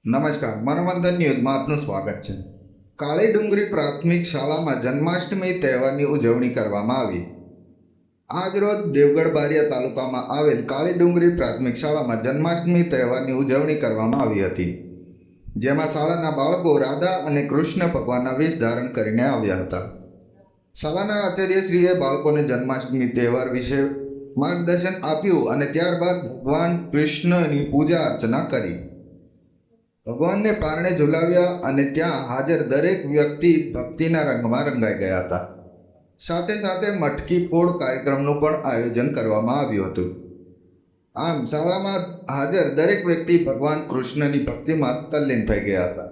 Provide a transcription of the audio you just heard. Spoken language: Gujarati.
નમસ્કાર, મનોમંથન ન્યૂઝમાં આપનું સ્વાગત છે. કાળી ડુંગરી પ્રાથમિક શાળામાં જન્માષ્ટમી તહેવારની ઉજવણી કરવામાં આવી. આજરોજ દેવગઢ બારિયા તાલુકામાં આવેલ કાળી ડુંગરી પ્રાથમિક શાળામાં જન્માષ્ટમી તહેવારની ઉજવણી કરવામાં આવી હતી, જેમાં શાળાના બાળકો રાધા અને કૃષ્ણ ભગવાનના વેશ ધારણ કરીને આવ્યા હતા. શાળાના આચાર્યશ્રીએ બાળકોને જન્માષ્ટમી તહેવાર વિશે માર્ગદર્શન આપ્યું અને ત્યારબાદ ભગવાન કૃષ્ણની પૂજા અર્ચના કરી. ભગવાનને પારણે ઝુલાવ્યા અને ત્યાં હાજર દરેક વ્યક્તિ ભક્તિના રંગમાં રંગાઈ ગયા હતા. સાથે સાથે મટકી ફોડ કાર્યક્રમનું પણ આયોજન કરવામાં આવ્યું હતું. આમ શાળામાં હાજર દરેક વ્યક્તિ ભગવાન કૃષ્ણની ભક્તિમાં તલ્લીન થઈ ગયા હતા.